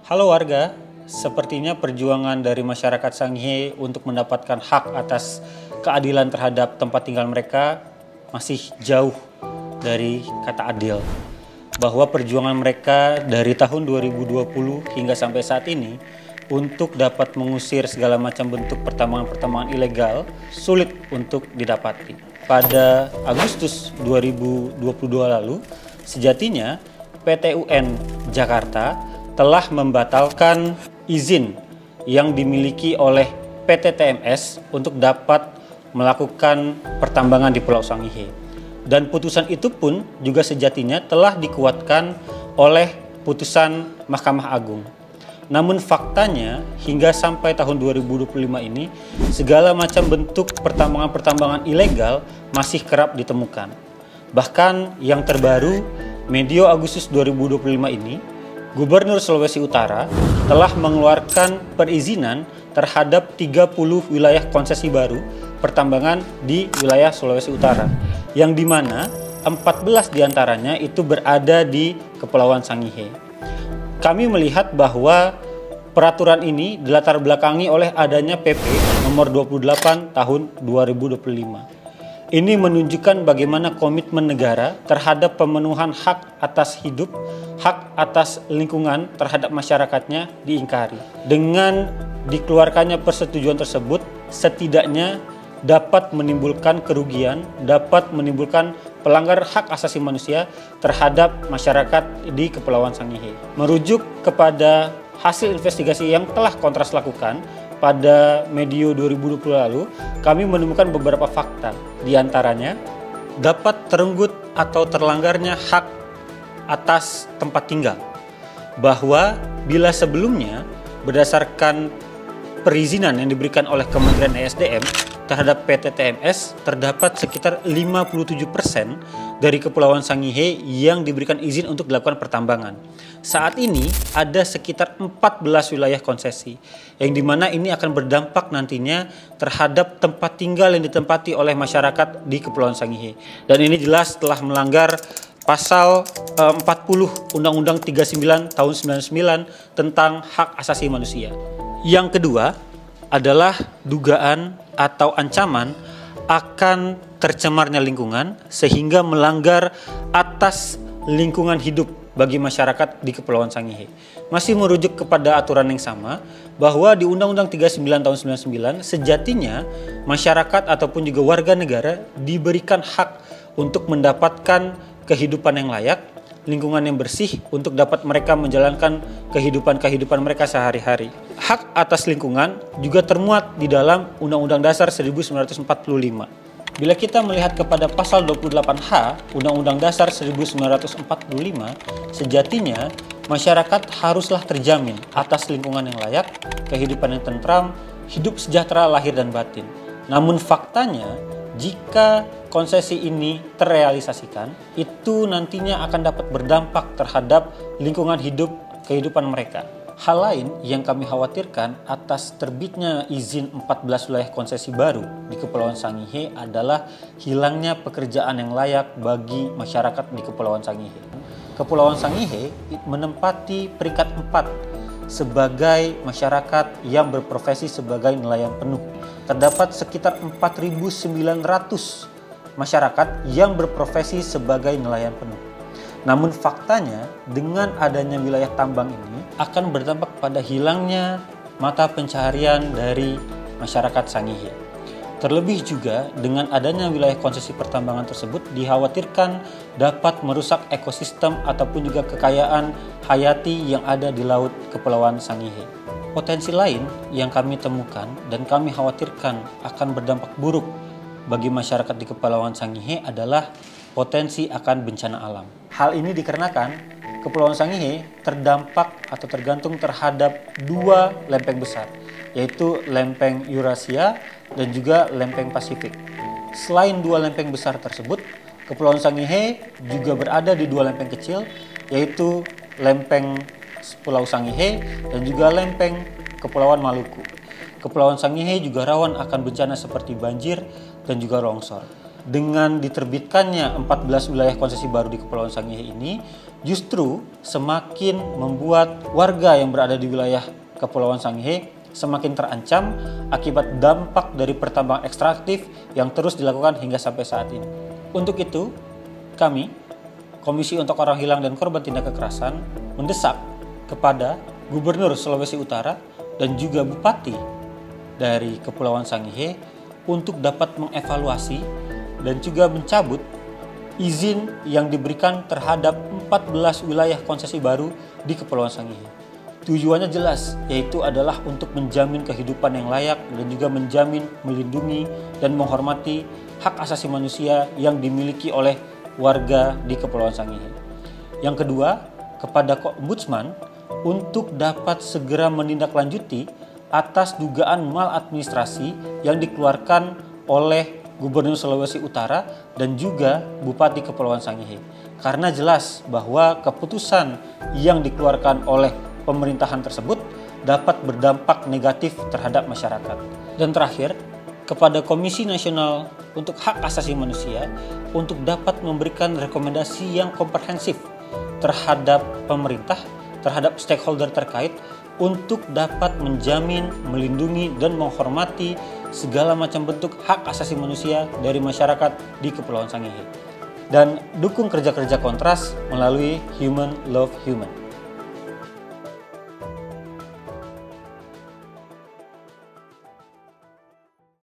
Halo warga, sepertinya perjuangan dari masyarakat Sangihe untuk mendapatkan hak atas keadilan terhadap tempat tinggal mereka masih jauh dari kata adil. Bahwa perjuangan mereka dari tahun 2020 hingga sampai saat ini untuk dapat mengusir segala macam bentuk pertambangan-pertambangan ilegal sulit untuk didapati. Pada Agustus 2022 lalu, sejatinya PT UN Jakarta telah membatalkan izin yang dimiliki oleh PT TMS untuk dapat melakukan pertambangan di Pulau Sangihe. Dan putusan itu pun juga sejatinya telah dikuatkan oleh putusan Mahkamah Agung. Namun faktanya hingga sampai tahun 2025 ini segala macam bentuk pertambangan-pertambangan ilegal masih kerap ditemukan. Bahkan yang terbaru medio Agustus 2025 ini Gubernur Sulawesi Utara telah mengeluarkan perizinan terhadap 30 wilayah konsesi baru pertambangan di wilayah Sulawesi Utara, yang dimana 14 diantaranya itu berada di Kepulauan Sangihe. Kami melihat bahwa peraturan ini dilatar belakangi oleh adanya PP nomor 28 tahun 2025. Ini menunjukkan bagaimana komitmen negara terhadap pemenuhan hak atas hidup, hak atas lingkungan terhadap masyarakatnya diingkari. Dengan dikeluarkannya persetujuan tersebut, setidaknya dapat menimbulkan kerugian, dapat menimbulkan pelanggar hak asasi manusia terhadap masyarakat di Kepulauan Sangihe. Merujuk kepada hasil investigasi yang telah Kontras lakukan pada medio 2020 lalu, kami menemukan beberapa fakta. Di antaranya, dapat terenggut atau terlanggarnya hak atas tempat tinggal. Bahwa bila sebelumnya berdasarkan perizinan yang diberikan oleh Kementerian ESDM terhadap PT TMS terdapat sekitar 57% dari Kepulauan Sangihe yang diberikan izin untuk dilakukan pertambangan. Saat ini ada sekitar 14 wilayah konsesi yang dimana ini akan berdampak nantinya terhadap tempat tinggal yang ditempati oleh masyarakat di Kepulauan Sangihe. Dan ini jelas telah melanggar Pasal 40 Undang-Undang 39 tahun 99 tentang hak asasi manusia. Yang kedua adalah dugaan atau ancaman akan tercemarnya lingkungan sehingga melanggar atas lingkungan hidup bagi masyarakat di Kepulauan Sangihe. Masih merujuk kepada aturan yang sama bahwa di Undang-Undang 39 tahun 99 sejatinya masyarakat ataupun juga warga negara diberikan hak untuk mendapatkan kehidupan yang layak, lingkungan yang bersih untuk dapat mereka menjalankan kehidupan mereka sehari-hari. Hak atas lingkungan juga termuat di dalam Undang-Undang Dasar 1945. Bila kita melihat kepada pasal 28H Undang-Undang Dasar 1945, sejatinya masyarakat haruslah terjamin atas lingkungan yang layak, kehidupan yang tentram, hidup sejahtera lahir dan batin. Namun faktanya, jika konsesi ini terrealisasikan, itu nantinya akan dapat berdampak terhadap lingkungan hidup kehidupan mereka. Hal lain yang kami khawatirkan atas terbitnya izin 14 wilayah konsesi baru di Kepulauan Sangihe adalah hilangnya pekerjaan yang layak bagi masyarakat di Kepulauan Sangihe. Kepulauan Sangihe menempati peringkat 4 sebagai masyarakat yang berprofesi sebagai nelayan penuh. Terdapat sekitar 4.900 masyarakat yang berprofesi sebagai nelayan penuh. Namun faktanya dengan adanya wilayah tambang ini akan berdampak pada hilangnya mata pencaharian dari masyarakat Sangihe. Terlebih juga dengan adanya wilayah konsesi pertambangan tersebut dikhawatirkan dapat merusak ekosistem ataupun juga kekayaan hayati yang ada di laut Kepulauan Sangihe. Potensi lain yang kami temukan dan kami khawatirkan akan berdampak buruk bagi masyarakat di Kepulauan Sangihe adalah potensi akan bencana alam. Hal ini dikarenakan Kepulauan Sangihe terdampak atau tergantung terhadap dua lempeng besar, yaitu lempeng Eurasia dan juga lempeng Pasifik. Selain dua lempeng besar tersebut, Kepulauan Sangihe juga berada di dua lempeng kecil, yaitu lempeng Pulau Sangihe dan juga lempeng Kepulauan Maluku. Kepulauan Sangihe juga rawan akan bencana seperti banjir dan juga longsor. Dengan diterbitkannya 14 wilayah konsesi baru di Kepulauan Sangihe ini, justru semakin membuat warga yang berada di wilayah Kepulauan Sangihe semakin terancam akibat dampak dari pertambangan ekstraktif yang terus dilakukan hingga sampai saat ini. Untuk itu, kami, Komisi untuk Orang Hilang dan Korban Tindak Kekerasan, mendesak kepada Gubernur Sulawesi Utara dan juga Bupati dari Kepulauan Sangihe untuk dapat mengevaluasi dan juga mencabut izin yang diberikan terhadap 14 wilayah konsesi baru di Kepulauan Sangihe. Tujuannya jelas, yaitu adalah untuk menjamin kehidupan yang layak dan juga menjamin, melindungi, dan menghormati hak asasi manusia yang dimiliki oleh warga di Kepulauan Sangihe. Yang kedua, kepada Ombudsman untuk dapat segera menindaklanjuti atas dugaan maladministrasi yang dikeluarkan oleh Gubernur Sulawesi Utara dan juga Bupati Kepulauan Sangihe. Karena jelas bahwa keputusan yang dikeluarkan oleh pemerintahan tersebut dapat berdampak negatif terhadap masyarakat. Dan terakhir, kepada Komisi Nasional untuk Hak Asasi Manusia untuk dapat memberikan rekomendasi yang komprehensif terhadap pemerintah, terhadap stakeholder terkait untuk dapat menjamin, melindungi, dan menghormati segala macam bentuk hak asasi manusia dari masyarakat di Kepulauan Sangihe. Dan dukung kerja-kerja Kontras melalui Human Love Human.